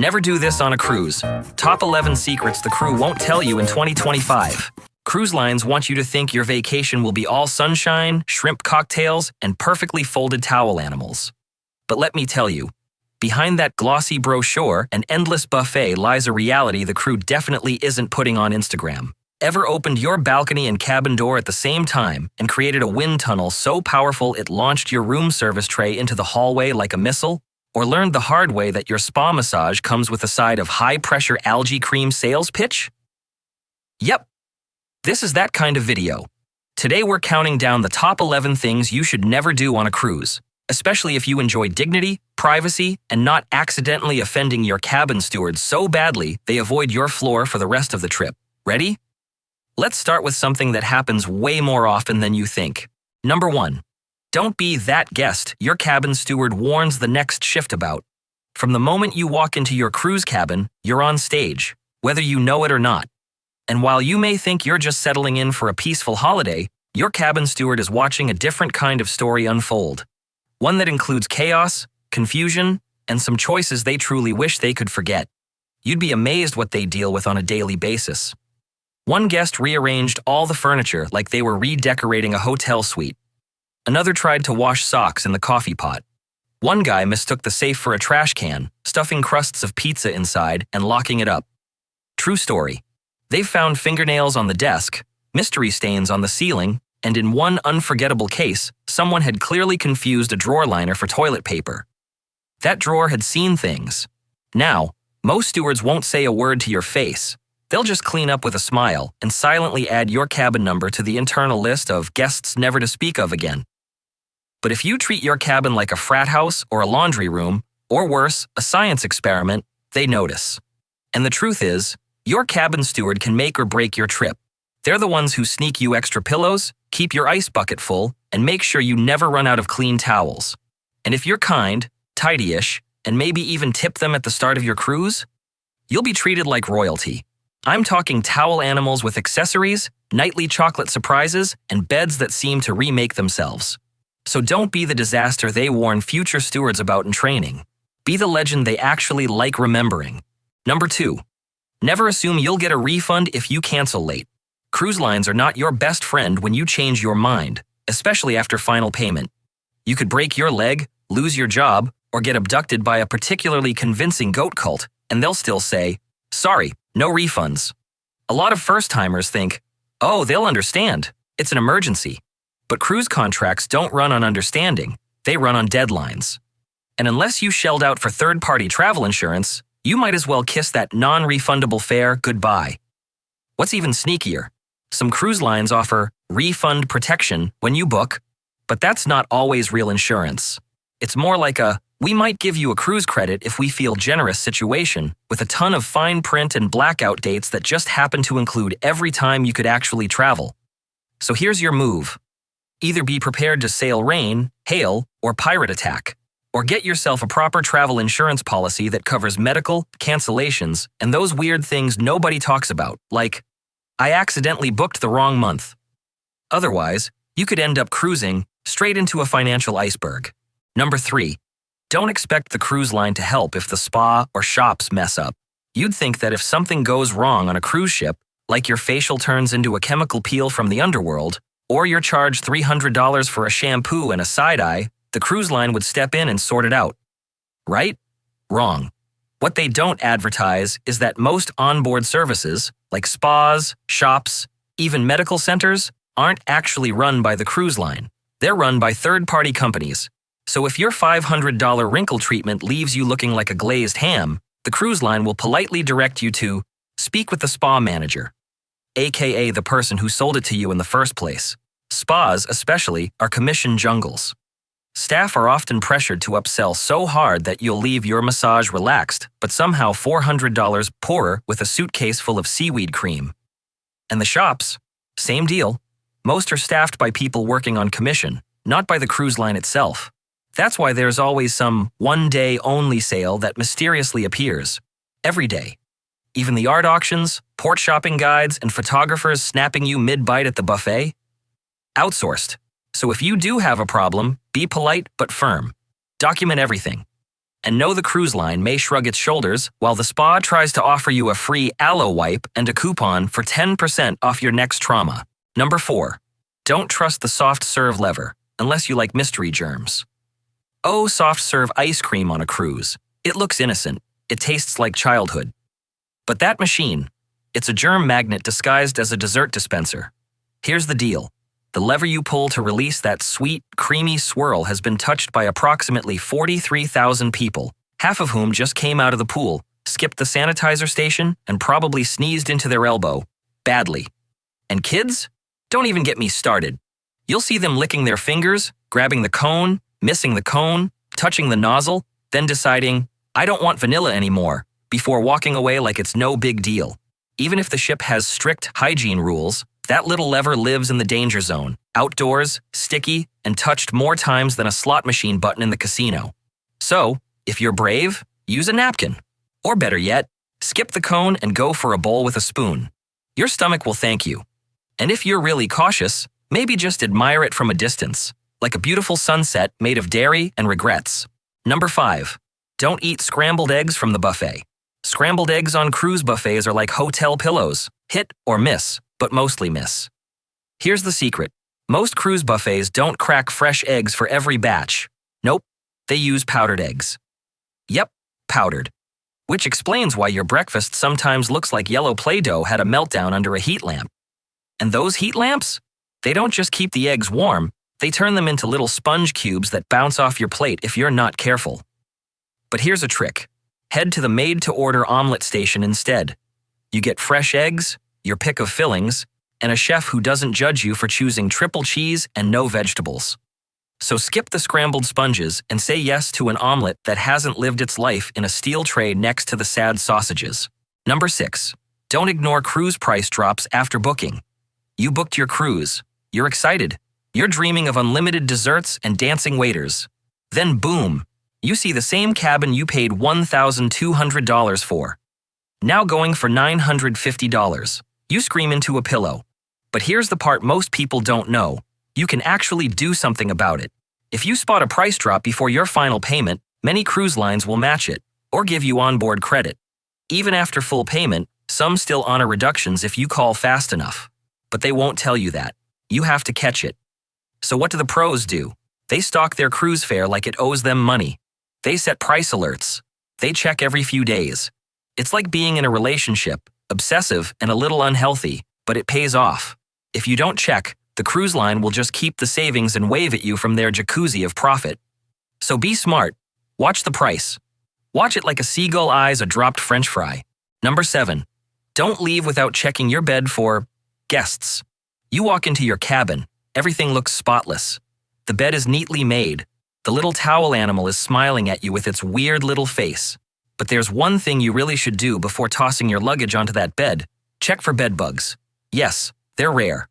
Never do this on a cruise. Top 11 secrets the crew won't tell you in 2025. Cruise lines want you to think your vacation will be all sunshine, shrimp cocktails, and perfectly folded towel animals. But let me tell you, behind that glossy brochure and endless buffet lies a reality the crew definitely isn't putting on Instagram. Ever opened your balcony and cabin door at the same time and created a wind tunnel so powerful it launched your room service tray into the hallway like a missile? Or learned the hard way that your spa massage comes with a side of high-pressure algae cream sales pitch? Yep, this is that kind of video. Today we're counting down the top 11 things you should never do on a cruise, especially if you enjoy dignity, privacy, and not accidentally offending your cabin steward so badly they avoid your floor for the rest of the trip. Ready? Let's start with something that happens way more often than you think. Number 1. Don't be that guest your cabin steward warns the next shift about. From the moment you walk into your cruise cabin, you're on stage, whether you know it or not. And while you may think you're just settling in for a peaceful holiday, your cabin steward is watching a different kind of story unfold. One that includes chaos, confusion, and some choices they truly wish they could forget. You'd be amazed what they deal with on a daily basis. One guest rearranged all the furniture like they were redecorating a hotel suite. Another tried to wash socks in the coffee pot. One guy mistook the safe for a trash can, stuffing crusts of pizza inside and locking it up. True story. They've found fingernails on the desk, mystery stains on the ceiling, and in one unforgettable case, someone had clearly confused a drawer liner for toilet paper. That drawer had seen things. Now, most stewards won't say a word to your face. They'll just clean up with a smile and silently add your cabin number to the internal list of guests never to speak of again. But if you treat your cabin like a frat house or a laundry room, or worse, a science experiment, they notice. And the truth is, your cabin steward can make or break your trip. They're the ones who sneak you extra pillows, keep your ice bucket full, and make sure you never run out of clean towels. And if you're kind, tidy-ish, and maybe even tip them at the start of your cruise, you'll be treated like royalty. I'm talking towel animals with accessories, nightly chocolate surprises, and beds that seem to remake themselves. So don't be the disaster they warn future stewards about in training. Be the legend they actually like remembering. Number 2. Never assume you'll get a refund if you cancel late. Cruise lines are not your best friend when you change your mind, especially after final payment. You could break your leg, lose your job, or get abducted by a particularly convincing goat cult, and they'll still say, "Sorry, no refunds." A lot of first-timers think, "Oh, they'll understand. It's an emergency." But cruise contracts don't run on understanding. They run on deadlines. And unless you shelled out for third-party travel insurance, you might as well kiss that non-refundable fare goodbye. What's even sneakier? Some cruise lines offer refund protection when you book, but that's not always real insurance. It's more like a, "we might give you a cruise credit if we feel generous" situation with a ton of fine print and blackout dates that just happen to include every time you could actually travel. So here's your move. Either be prepared to sail rain, hail, or pirate attack, or get yourself a proper travel insurance policy that covers medical, cancellations, and those weird things nobody talks about, like, "I accidentally booked the wrong month." Otherwise, you could end up cruising straight into a financial iceberg. Number 3. Don't expect the cruise line to help if the spa or shops mess up. You'd think that if something goes wrong on a cruise ship, like your facial turns into a chemical peel from the underworld, or you're charged $300 for a shampoo and a side-eye, the cruise line would step in and sort it out. Right? Wrong. What they don't advertise is that most onboard services, like spas, shops, even medical centers, aren't actually run by the cruise line. They're run by third-party companies. So if your $500 wrinkle treatment leaves you looking like a glazed ham, the cruise line will politely direct you to speak with the spa manager, aka the person who sold it to you in the first place. Spas, especially, are commission jungles. Staff are often pressured to upsell so hard that you'll leave your massage relaxed, but somehow $400 poorer with a suitcase full of seaweed cream. And the shops? Same deal. Most are staffed by people working on commission, not by the cruise line itself. That's why there's always some one-day-only sale that mysteriously appears. Every day. Even the art auctions, port shopping guides, and photographers snapping you mid-bite at the buffet? Outsourced. So if you do have a problem, be polite but firm. Document everything. And know the cruise line may shrug its shoulders while the spa tries to offer you a free aloe wipe and a coupon for 10% off your next trauma. Number 4. Don't trust the soft serve lever unless you like mystery germs. Oh, soft serve ice cream on a cruise. It looks innocent. It tastes like childhood. But that machine, it's a germ magnet disguised as a dessert dispenser. Here's the deal. The lever you pull to release that sweet, creamy swirl has been touched by approximately 43,000 people, half of whom just came out of the pool, skipped the sanitizer station, and probably sneezed into their elbow. Badly. And kids? Don't even get me started. You'll see them licking their fingers, grabbing the cone, missing the cone, touching the nozzle, then deciding, I don't want vanilla anymore, before walking away like it's no big deal. Even if the ship has strict hygiene rules, that little lever lives in the danger zone, outdoors, sticky, and touched more times than a slot machine button in the casino. So, if you're brave, use a napkin. Or better yet, skip the cone and go for a bowl with a spoon. Your stomach will thank you. And if you're really cautious, maybe just admire it from a distance, like a beautiful sunset made of dairy and regrets. Number 5. Don't eat scrambled eggs from the buffet. Scrambled eggs on cruise buffets are like hotel pillows. Hit or miss, but mostly miss. Here's the secret. Most cruise buffets don't crack fresh eggs for every batch. Nope, they use powdered eggs. Yep, powdered. Which explains why your breakfast sometimes looks like yellow Play-Doh had a meltdown under a heat lamp. And those heat lamps? They don't just keep the eggs warm, they turn them into little sponge cubes that bounce off your plate if you're not careful. But here's a trick. Head to the made-to-order omelet station instead. You get fresh eggs, your pick of fillings, and a chef who doesn't judge you for choosing triple cheese and no vegetables. So skip the scrambled sponges and say yes to an omelet that hasn't lived its life in a steel tray next to the sad sausages. Number 6. Don't ignore cruise price drops after booking. You booked your cruise. You're excited. You're dreaming of unlimited desserts and dancing waiters. Then boom, you see the same cabin you paid $1,200 for. Now going for $950. You scream into a pillow. But here's the part most people don't know. You can actually do something about it. If you spot a price drop before your final payment, many cruise lines will match it or give you onboard credit. Even after full payment, some still honor reductions if you call fast enough. But they won't tell you that. You have to catch it. So what do the pros do? They stock their cruise fare like it owes them money. They set price alerts. They check every few days. It's like being in a relationship, obsessive and a little unhealthy, but it pays off. If you don't check, the cruise line will just keep the savings and wave at you from their jacuzzi of profit. So be smart. Watch the price. Watch it like a seagull eyes a dropped French fry. Number 7. Don't leave without checking your bed for guests. You walk into your cabin. Everything looks spotless. The bed is neatly made. The little towel animal is smiling at you with its weird little face. But there's one thing you really should do before tossing your luggage onto that bed. Check for bed bugs. Yes, they're rare.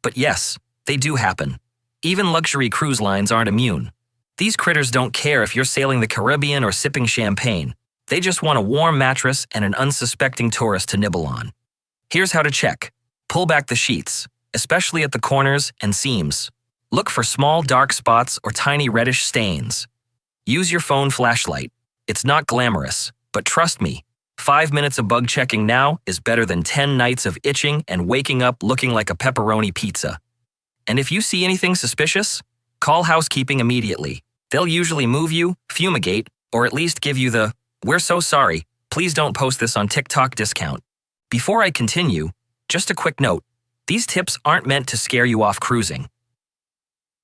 But yes, they do happen. Even luxury cruise lines aren't immune. These critters don't care if you're sailing the Caribbean or sipping champagne. They just want a warm mattress and an unsuspecting tourist to nibble on. Here's how to check. Pull back the sheets, especially at the corners and seams. Look for small dark spots or tiny reddish stains. Use your phone flashlight. It's not glamorous, but trust me, 5 minutes of bug checking now is better than 10 nights of itching and waking up looking like a pepperoni pizza. And if you see anything suspicious, call housekeeping immediately. They'll usually move you, fumigate, or at least give you the, "We're so sorry, please don't post this on TikTok" discount. Before I continue, just a quick note. These tips aren't meant to scare you off cruising.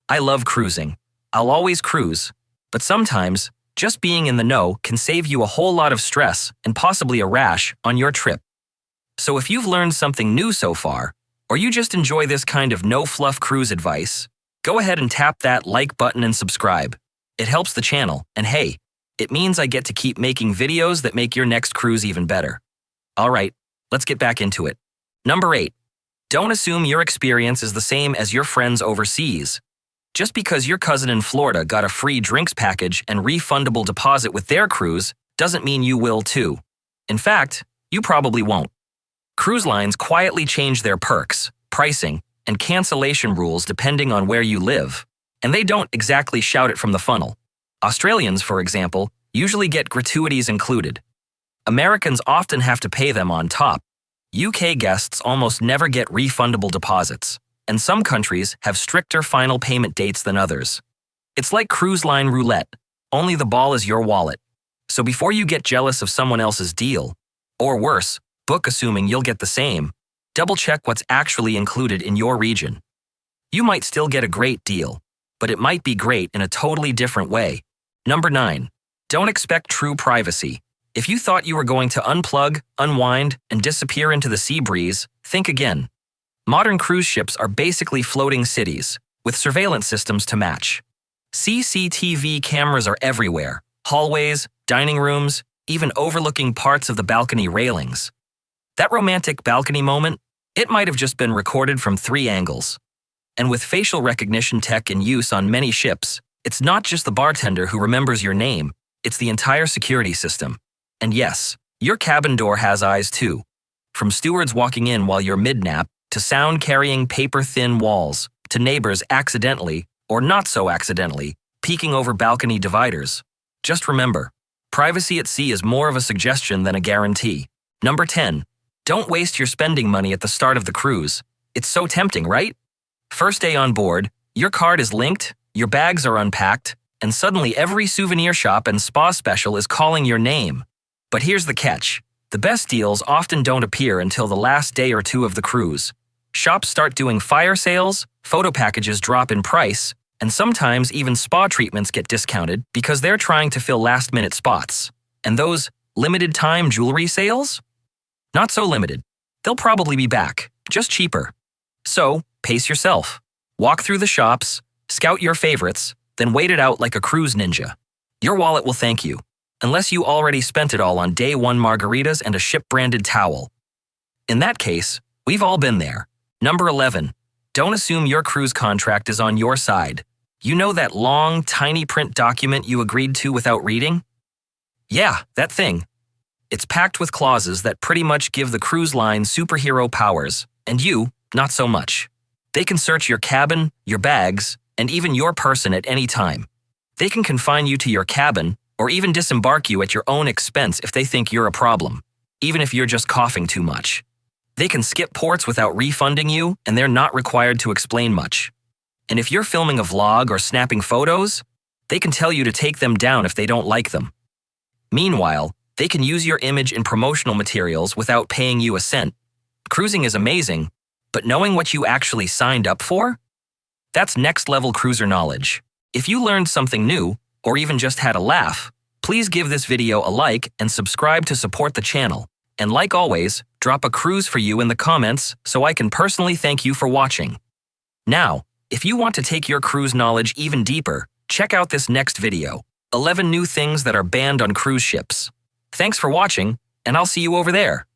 I love cruising. I'll always cruise. But sometimes, just being in the know can save you a whole lot of stress and possibly a rash on your trip. So if you've learned something new so far, or you just enjoy this kind of no-fluff cruise advice, go ahead and tap that like button and subscribe. It helps the channel, and hey, it means I get to keep making videos that make your next cruise even better. Alright, let's get back into it. Number 8. Don't assume your experience is the same as your friends overseas. Just because your cousin in Florida got a free drinks package and refundable deposit with their cruise doesn't mean you will too. In fact, you probably won't. Cruise lines quietly change their perks, pricing, and cancellation rules depending on where you live, and they don't exactly shout it from the funnel. Australians, for example, usually get gratuities included. Americans often have to pay them on top. UK guests almost never get refundable deposits, and some countries have stricter final payment dates than others. It's like cruise line roulette, only the ball is your wallet. So before you get jealous of someone else's deal, or worse, book assuming you'll get the same, double-check what's actually included in your region. You might still get a great deal, but it might be great in a totally different way. Number 9. Don't expect true privacy. If you thought you were going to unplug, unwind, and disappear into the sea breeze, think again. Modern cruise ships are basically floating cities, with surveillance systems to match. CCTV cameras are everywhere, hallways, dining rooms, even overlooking parts of the balcony railings. That romantic balcony moment, it might have just been recorded from 3 angles. And with facial recognition tech in use on many ships, it's not just the bartender who remembers your name, it's the entire security system. And yes, your cabin door has eyes too. From stewards walking in while you're mid-nap, to sound-carrying paper-thin walls, to neighbors accidentally, or not so accidentally, peeking over balcony dividers. Just remember, privacy at sea is more of a suggestion than a guarantee. Number 10. Don't waste your spending money at the start of the cruise. It's so tempting, right? First day on board, your card is linked, your bags are unpacked, and suddenly every souvenir shop and spa special is calling your name. But here's the catch. The best deals often don't appear until the last day or two of the cruise. Shops start doing fire sales, photo packages drop in price, and sometimes even spa treatments get discounted because they're trying to fill last-minute spots. And those limited-time jewelry sales? Not so limited. They'll probably be back, just cheaper. So, pace yourself. Walk through the shops, scout your favorites, then wait it out like a cruise ninja. Your wallet will thank you, unless you already spent it all on day 1 margaritas and a ship-branded towel. In that case, we've all been there. Number 11. Don't assume your cruise contract is on your side. You know that long, tiny print document you agreed to without reading? Yeah, that thing. It's packed with clauses that pretty much give the cruise line superhero powers, and you, not so much. They can search your cabin, your bags, and even your person at any time. They can confine you to your cabin, or even disembark you at your own expense if they think you're a problem, even if you're just coughing too much. They can skip ports without refunding you, and they're not required to explain much. And if you're filming a vlog or snapping photos, they can tell you to take them down if they don't like them. Meanwhile, they can use your image in promotional materials without paying you a cent. Cruising is amazing, but knowing what you actually signed up for? That's next-level cruiser knowledge. If you learned something new, or even just had a laugh, please give this video a like and subscribe to support the channel. And like always, drop a cruise for you in the comments so I can personally thank you for watching. Now, if you want to take your cruise knowledge even deeper, check out this next video, 11 new things that are banned on cruise ships. Thanks for watching, and I'll see you over there.